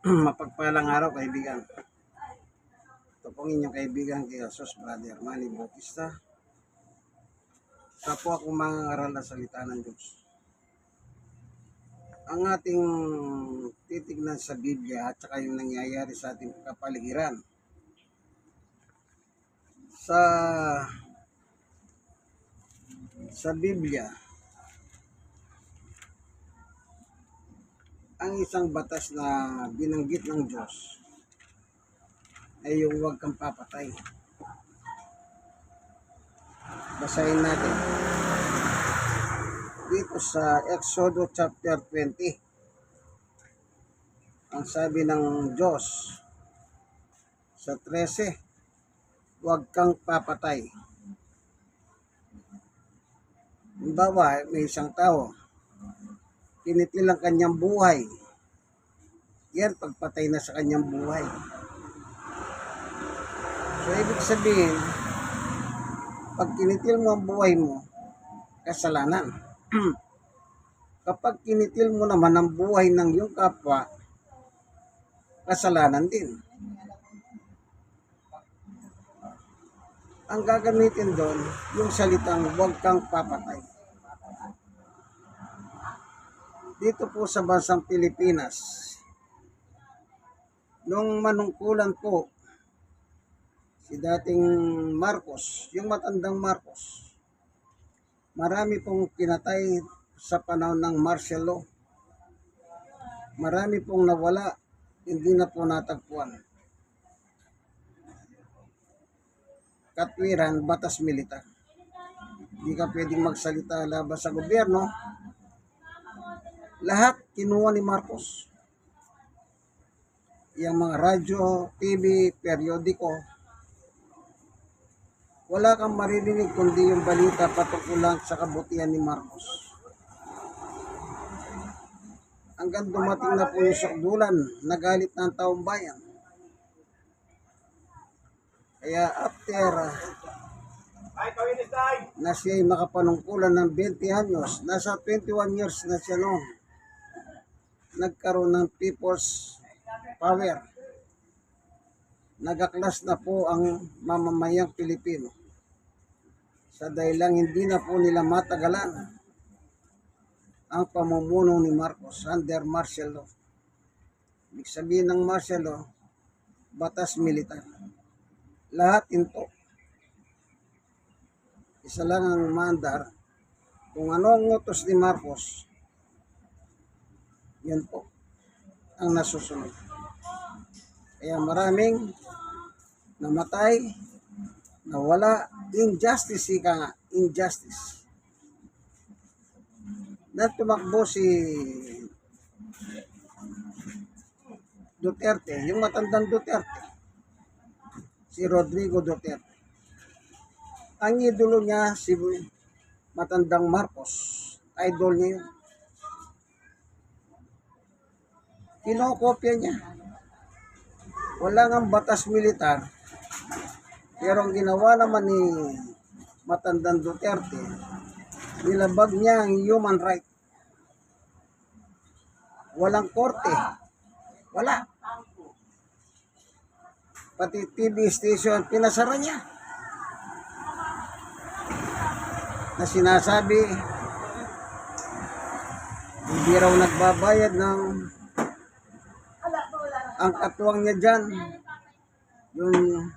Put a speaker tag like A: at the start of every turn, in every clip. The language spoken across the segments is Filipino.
A: Mapagpalang araw, kaibigan. Ito pong inyong kaibigan kay Jesus, Brother Manny Bautista. Sa po akong mga aral na salita ng Diyos. Ang ating titignan sa Biblia at saka yung nangyayari sa ating kapaligiran. Sa Biblia, ang isang batas na binanggit ng Diyos ay yung huwag kang papatay. Basahin natin dito sa Exodus chapter 20. Ang sabi ng Diyos sa 13, huwag kang papatay. Halimbawa, may isang tao, kinitil ang kanyang buhay. Yan, pagpatay na sa kanyang buhay. So, ibig sabihin, pag kinitil mo ang buhay mo, kasalanan. Kapag kinitil mo naman ang buhay ng iyong kapwa, kasalanan din. Ang gagamitin doon, yung salitang huwag kang papatay. Dito po sa bansang Pilipinas, nung manungkulan po si dating Marcos, yung matandang Marcos, marami pong pinatay sa panahon ng martial law. Marami pong nawala, hindi na po natagpuan. Katwiran, batas militar. Hindi ka pwedeng magsalita laban sa gobyerno. Lahat kinuha ni Marcos. Yung mga radyo, TV, periodiko, wala kang maririnig kundi yung balita patungkol lang sa kabutihan ni Marcos. Hanggang dumating na po yung sukdulan, nagalit ng taong bayan. Kaya after na siya ay makapanungkulan ng 20 anyos, nasa 21 years na siya noon, nagkaroon ng people's power. Nagaklas na po ang mamamayang Pilipino. Sa dahilang hindi na po nila matagalan ang pamumuno ni Marcos under martial law. Ibig sabihin ng martial law, batas militar. Lahat ito. Isa lang ang mandar. Kung ano ang utos ni Marcos, yan po ang nasusunod. Kaya maraming namatay, nawala, injustice, ika nga, injustice. Na tumakbo si Duterte, yung matandang Duterte, si Rodrigo Duterte. Ang idolo niya, si matandang Marcos, idol niya yun. Kinokopya niya. Wala nga batas militar, pero ang ginawa naman ni matandang Duterte, nilabag niya ang human right. Walang korte. Wala. Pati TV station, pinasara niya. Na sinasabi, hindi raw nagbabayad ng ang katuwang niya dyan, yung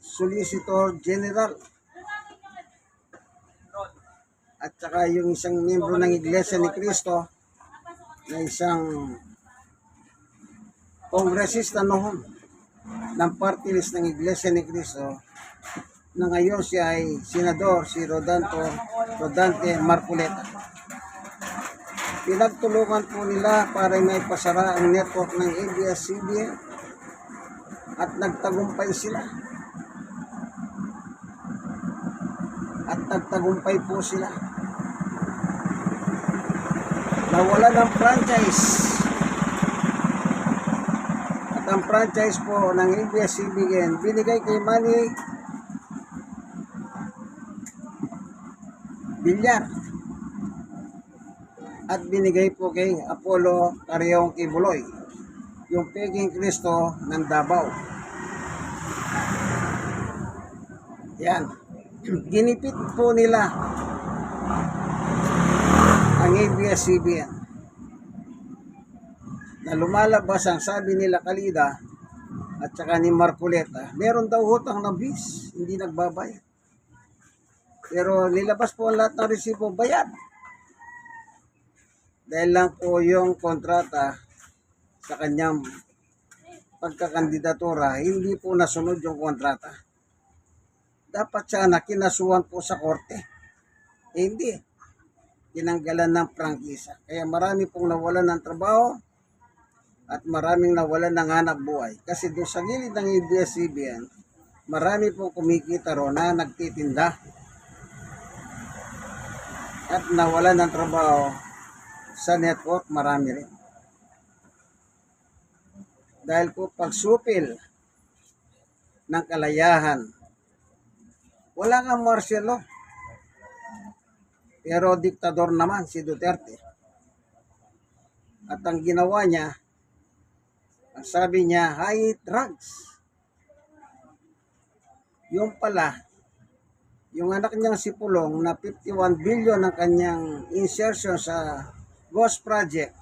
A: Solicitor General at saka yung isang miyembro ng Iglesia ni Cristo na isang kongresista noon ng party list ng Iglesia ni Cristo na ngayon siya ay senador, si Rodante Marcoleta. Pinagtulungan po nila para may pasara ang network ng ABS-CBN at nagtagumpay sila. At nagtagumpay po sila. Nawala ng franchise. At ang franchise po ng ABS-CBN binigay kay Manny Villar. at binigay po kay Apollo Careong Kibuloy, yung Peking Kristo ng Davao. Yan. Ginipit po nila ang ABS-CBN na lumalabas ang sabi nila Kalida at saka ni Marcoleta, meron daw utang na bis, hindi nagbabayad. Pero nilabas po ang lahat ng resibo, bayad. Dahil lang po yung kontrata sa kanyang pagkakandidatura, hindi po nasunod yung kontrata. Dapat sana kinasuhan po sa korte. Hindi. Tinanggalan ng prangkisa. Kaya marami pong nawalan ng trabaho at maraming nawalan ng hanap buhay. Kasi doon sa gilid ng ABS-CBN, marami pong kumikita ro na nagtitinda at nawalan ng trabaho sa network, marami rin. Dahil po pagsupil ng kalayahan, wala nga martial law. Pero diktador naman si Duterte. At ang ginawa niya, ang sabi niya, high drugs. Yung pala, yung anak niyang si Pulong na 51 billion ang kanyang insertion sa Ghost Project,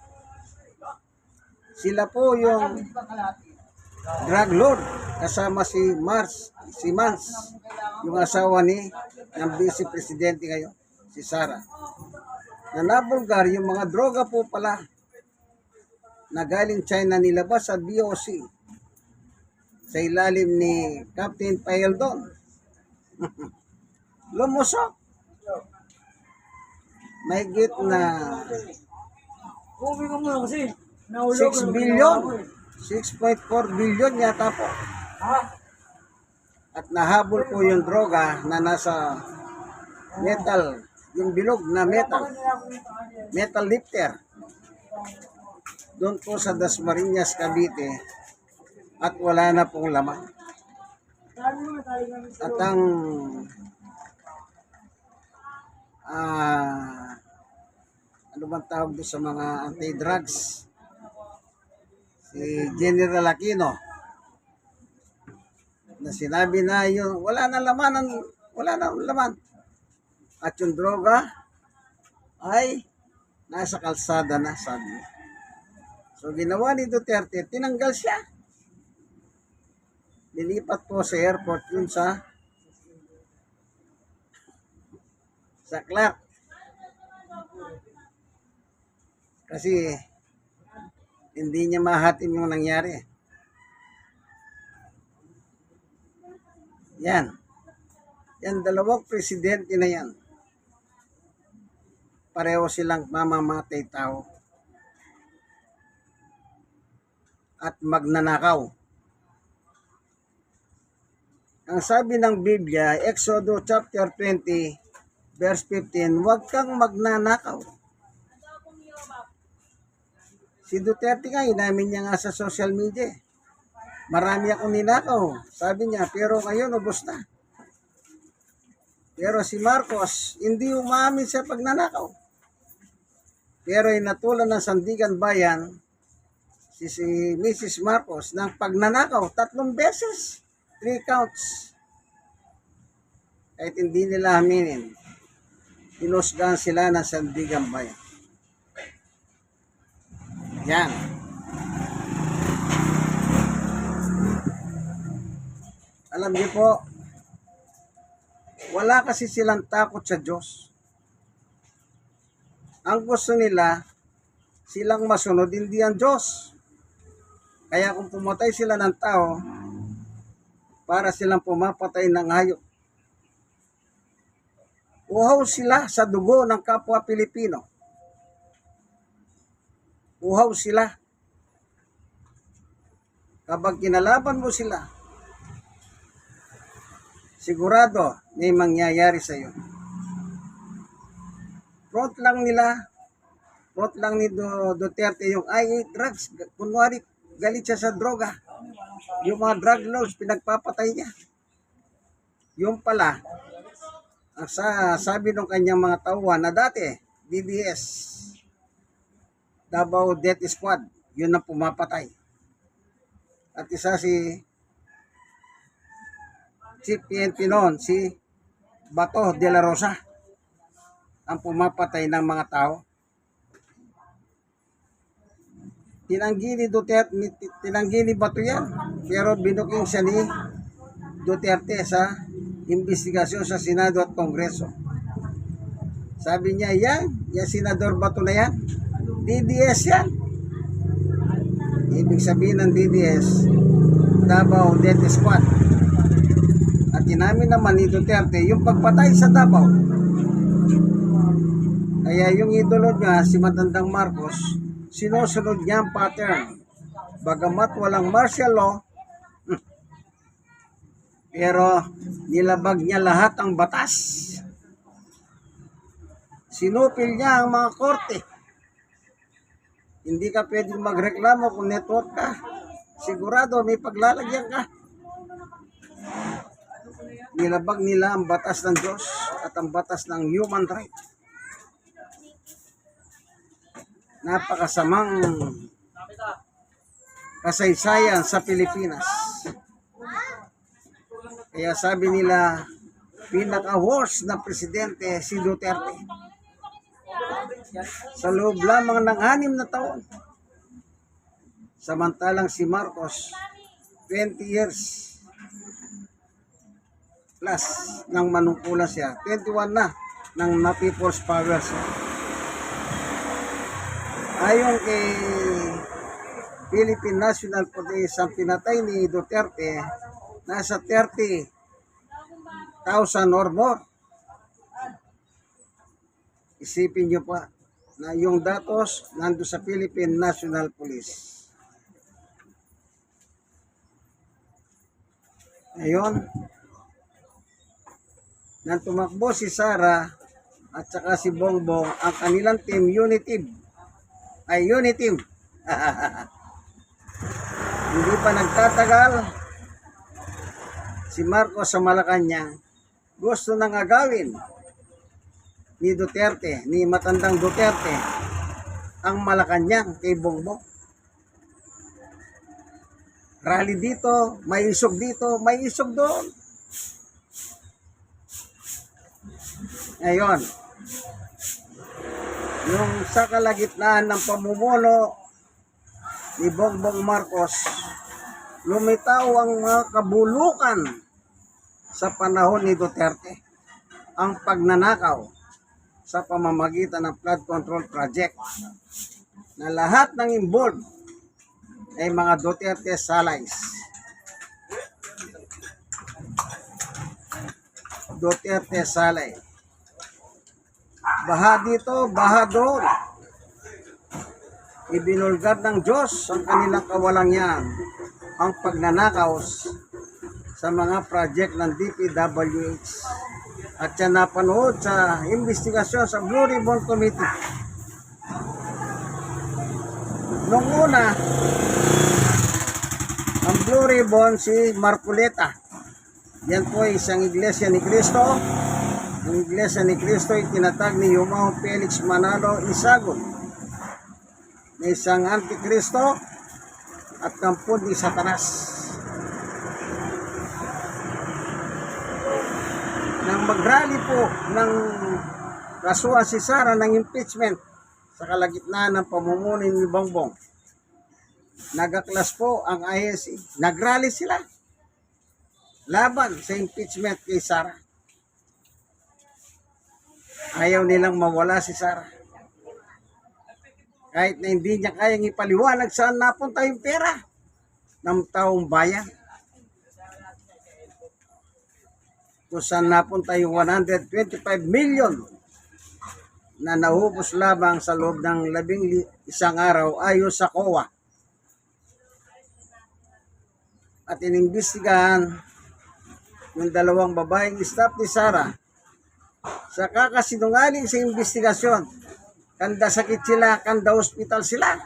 A: sila po yung drug lord kasama si Mans, yung asawa ng Vice Presidente ngayon, si Sara. Na nabulgar yung mga droga po pala na galing China nilabas sa BOC sa ilalim ni Captain Paeldon. Lumusok. Mahigit na 6 billion. 6.4 billion yata po. At nahabol po yung droga na nasa metal, yung bilog na metal lifter. Doon po sa Dasmariñas, Cavite, at wala na pong laman. At ang ano bang tawag doon sa mga anti-drugs? Si General Aquino na sinabi na yun, wala na laman. At yung droga ay nasa kalsada na, sabi niya. So ginawa ni Duterte, tinanggal siya. Nilipat po sa airport yun sa Clark. Kasi hindi niya mahatim yung nangyari. Yan. Yan, dalawang presidente na yan. Pareho silang mamamatay tao. At magnanakaw. Ang sabi ng Biblia, Exodo chapter 20, verse 15, huwag kang magnanakaw. Si Duterte nga, inamin niya nga sa social media. Marami akong ninakaw, sabi niya, pero ngayon ubos na. Pero si Marcos, hindi umamin sa pagnanakaw. Pero inatulan ng Sandigan Bayan, si Mrs. Marcos, ng pagnanakaw, 3 beses, 3 counts. Kahit hindi nila aminin, hinusgahan sila ng Sandigan Bayan. Yan. Alam niyo po, wala kasi silang takot sa Diyos. Ang gusto nila, silang masunod, hindi ang Diyos. Kaya kung pumatay sila ng tao, para silang pumapatay ng hayop. Uhaw sila sa dugo ng kapwa Pilipino. Uhaw sila. Kapag kinalaban mo sila, sigurado may mangyayari sa iyo. Front lang ni Duterte yung drugs. Kunwari, galit siya sa droga. Yung mga drug lords, pinagpapatay niya. Yung pala, ang sabi ng kanyang mga tauhan na dati, DDS, Davao Death Squad. Yun ang pumapatay. At isa si Chief PNP noon, si Bato de la Rosa, ang pumapatay ng mga tao. Tinanggi ni Duterte, tinanggi ni Bato yan, pero binuking siya ni Duterte sa investigasyon sa Senado at Kongreso. Sabi niya, yan Senador Bato na yan, DDS yan. Ibig sabihin ng DDS, Davao Death Squad. At inamin naman ni Duterte yung pagpatay sa Davao. Kaya yung idolo niya, si Matandang Marcos, sinusunod niya ang pattern. Bagamat walang martial law, pero nilabag niya lahat ang batas. Sinupil niya ang mga korte. Hindi ka pwedeng magreklamo kung network ka. Sigurado may paglalagyan ka. Nilabag nila ang batas ng Diyos at ang batas ng human right. Napakasamang kasaysayan sa Pilipinas. Kaya sabi nila, pinaka-worst na presidente si Duterte. Sa loob lamang ng 6 na taon. Samantalang si Marcos, 20 years plus nang manungkulan siya. 21 na ng People's Power siya. Ayon kay Philippine National Police, ang pinatay ni Duterte, nasa 30,000 or more. Isipin nyo pa na yung datos nando sa Philippine National Police. Ngayon, nang tumakbo si Sara at saka si Bongbong, ang kanilang team, Unitive. Hindi pa nagtatagal, si Marcos sa Malacanang gusto nang agawin ni Duterte, ni Matandang Duterte, ang Malacanang kay Bongbong. Rally dito, may isog dito, may isog doon. Ngayon, yung sa kalagitnaan ng pamumuno ni Bongbong Marcos, lumitaw ang mga kabulukan sa panahon ni Duterte, ang pagnanakaw sa pamamagitan ng flood control project, na lahat ng involved ay mga Duterte salays. Duterte salay. Baha dito, baha doon. Ibinulgar ng Diyos ang kanilang kawalangan, ang pagnanakaw sa mga project ng DPWH. At yan napanood sa investigasyon sa Blue Ribbon Committee. Noong una, ang Blue Ribbon si Marcoleta. Yan po ay isang iglesia ni Cristo. Ang iglesia ni Cristo ay tinatag ni Yumao Felix Manalo Isagon, na isang antikristo at kampon ni Satanas. Nang mag-rally po ng kasuhan si Sara ng impeachment sa kalagitnaan ng pamumuno ni Bongbong, nagaklas po ang ISC. Nag-rally sila laban sa impeachment kay Sara. Ayaw nilang mawala si Sara. Kahit na hindi niya kayang ipaliwanag saan napunta yung pera ng taong bayan. Kung saan napunta yung 125 million na nahubos lamang sa loob ng 11 araw ayon sa COA. At inimbestigahan yung 2 babaeng staff ni Sara sa kakasinungaling sa investigasyon. Kanda sakit sila, kanda hospital sila.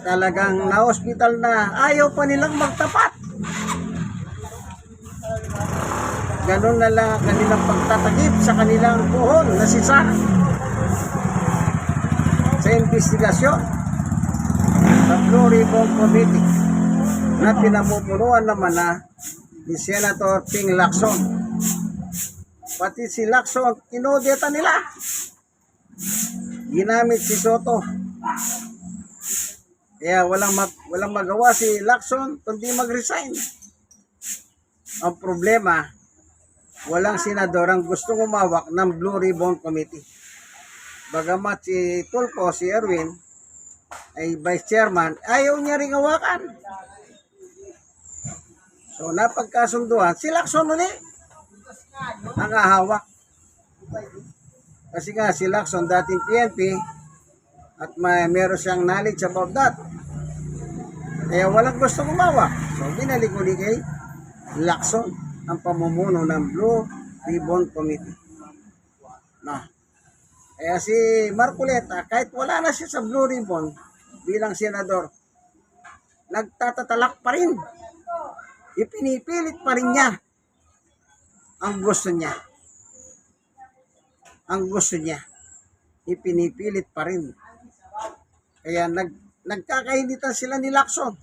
A: Talagang na-hospital na, ayaw pa nilang magtapat. Ganon na lang kanilang pagtatakip sa kanilang buhon na si Sara. investigasyon sa Blue Ribbon Committee na pinamumunuan naman ni Senator Ping Lacson. Pati si Lacson, inodeta nila. Ginamit si Soto. Kaya walang magawa si Lacson kundi mag-resign. Ang problema, walang senador ang gustong umawak ng Blue Ribbon Committee. Bagamat si Tulfo, si Erwin, ay vice chairman, ayaw niya ring hawakan. So napagkasunduan, si Lacson ulit ang ahawak. Kasi nga si Lacson dating PNP at meron siyang knowledge about that. Kaya walang gusto umawak. So binalik ulit kay Lacson ang pamumuno ng Blue Ribbon Committee. Na. Kaya si Marcoleta, kahit wala na siya sa Blue Ribbon bilang senador, nagtatatalak pa rin. Ipinipilit pa rin niya ang gusto niya. Ang gusto niya. Ipinipilit pa rin. Kaya nagkakainitan sila ni Lacson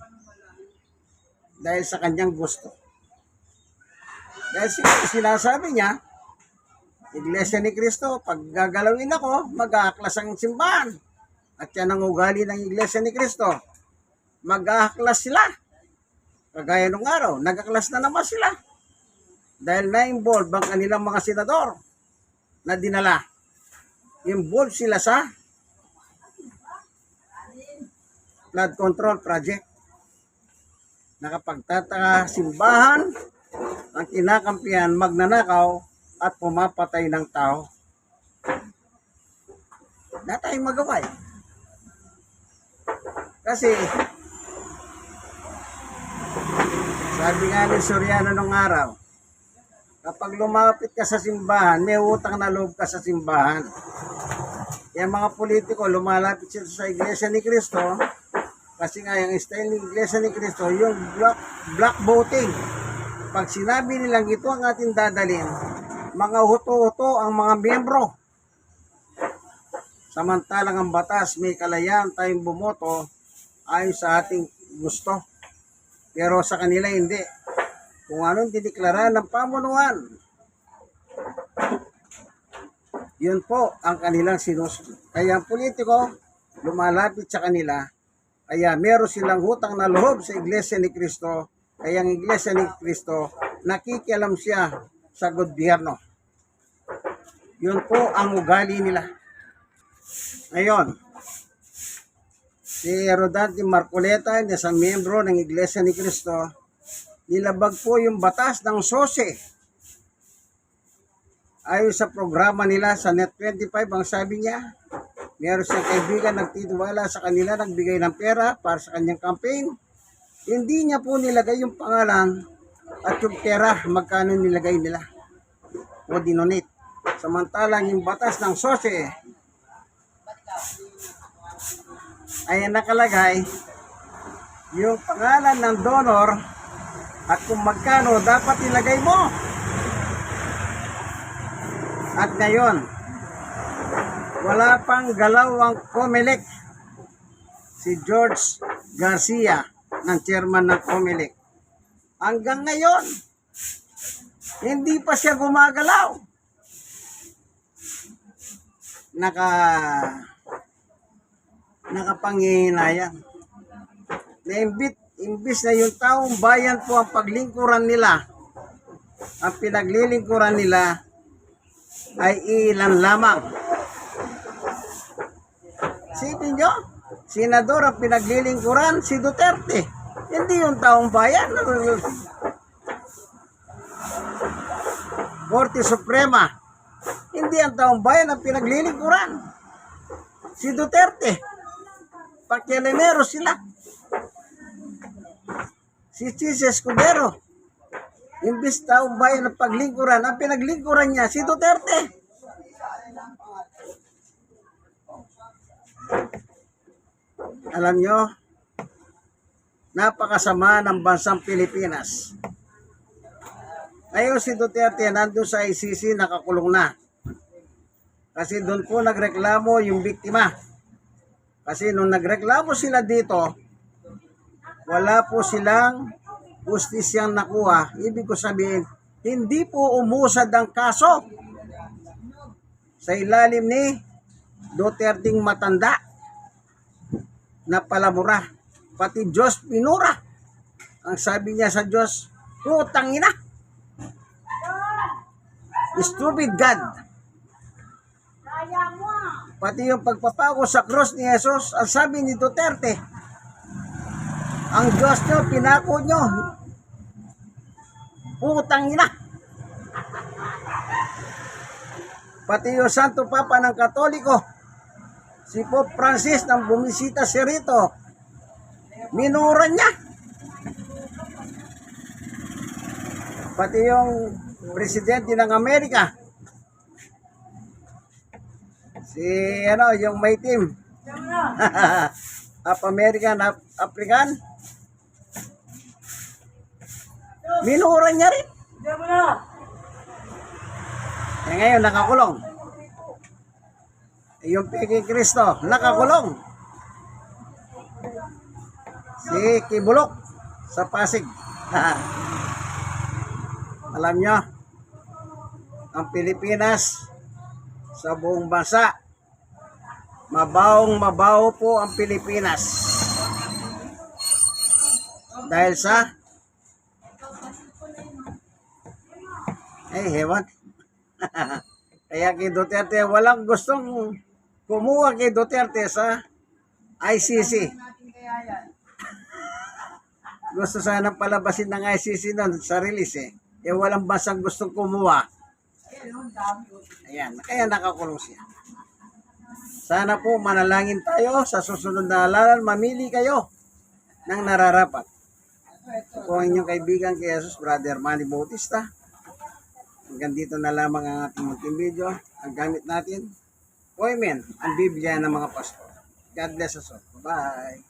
A: dahil sa kanyang gusto. Dahil sinasabi niya, Iglesia ni Cristo, pag gagalawin ako, mag-aaklas ang simbahan. At yan ang ugali ng Iglesia ni Cristo. Mag-aaklas sila. Kagaya nung araw, nag-aklas na naman sila. Dahil na-involve ang kanilang mga senador na dinala. Involved sila sa flood control project. Nakapagtataka simbahan ang kinakampihan magnanakaw at pumapatay ng tao. Na tayong magawa eh. Kasi sabi nga ni Soriano nung araw, kapag lumapit ka sa simbahan, may utang na loob ka sa simbahan. Yung mga politiko, lumalapit sila sa Iglesia ni Cristo, kasi nga yung style ng Iglesia ni Cristo, yung black voting. Pag sinabi nilang ito ang ating dadalhin, mga huto-huto ang mga miyembro. Samantalang ang batas, may kalayaan tayong bumoto ayon sa ating gusto. Pero sa kanila hindi. Kung anong dideklara ng pamunuan, yun po ang kanilang sinusunod. Kaya ang politiko, lumalapit sa kanila, kaya meron silang hutang na loob sa Iglesia ni Cristo, kaya ang Iglesia ni Cristo, nakikialam siya sa gobyerno. Yun po ang ugali nila. Ngayon, si Rodante Marcoleta, isang miyembro ng Iglesia ni Cristo, nilabag po yung batas ng SOSE. Ayon sa programa nila sa Net25, ang sabi niya, meron siyang kaibigan nagtitiwala sa kanila, nagbigay ng pera para sa kanyang campaign. Hindi niya po nilagay yung pangalan at yung pera, magkano nilagay nila o dinonate. Samantalang yung batas ng SOSE ay nakalagay yung pangalan ng donor at kung magkano dapat ilagay mo. At ngayon, wala pang galaw ang COMELEC, si George Garcia ng chairman ng COMELEC. Hanggang ngayon, hindi pa siya gumagalaw. Nakapanghihinayan. Imbis na yung taong bayan po ang paglingkuran nila, ang pinaglilingkuran nila ay ilan lamang. Sipin nyo, senador ang pinaglilingkuran, si Duterte. Hindi yung taong bayan. Korte Suprema, hindi ang taong bayan ang pinaglilingkuran. Si Duterte. Pakialamero sila. Si Chis Escudero. Imbis taong bayan ang paglingkuran, ang pinaglingkuran niya, si Duterte. Alam nyo, napakasama ng bansang Pilipinas. Ngayon si Duterte nandun sa ICC, nakakulong na. Kasi doon po nagreklamo yung biktima. Kasi nung nagreklamo sila dito, wala po silang justisyang nakuha. Ibig ko sabihin, hindi po umusad ang kaso sa ilalim ni Duterteng matanda na palamura. Pati Diyos pinura. Ang sabi niya sa Diyos, putang ina. Stupid God. Pati yung pagpapako sa cross ni Jesus, ang sabi ni Duterte, ang Diyos nyo, pinako nyo. Putang ina. Pati yung Santo Papa ng Katoliko, si Pope Francis nang bumisita si Rito, minura niya. Pati yung presidente ng Amerika, si yung may team, American, African, minura niya rin. Eh ngayon nakakulong. Yung Peke Cristo, nakakulong. Si Kibulok sa Pasig. Alam nyo, ang Pilipinas sa buong bansa, mabaho po ang Pilipinas. Dahil sa hewan. Kaya kay Duterte, walang gustong kumuha kay Duterte sa ICC. Gusto sanang palabasin ng ICC nun sa release eh. Walang bansang gustong kumuha. Ayan, kaya nakakulong siya. Sana po manalangin tayo sa susunod na halalan, mamili kayo ng nararapat. Ito po ang inyong kaibigan kay Jesus, Brother Manny Bautista. Hanggang dito na lamang ang ating munting video. Ang gamit natin, poemen, ang Biblia ng mga pastor. God bless us all. Bye!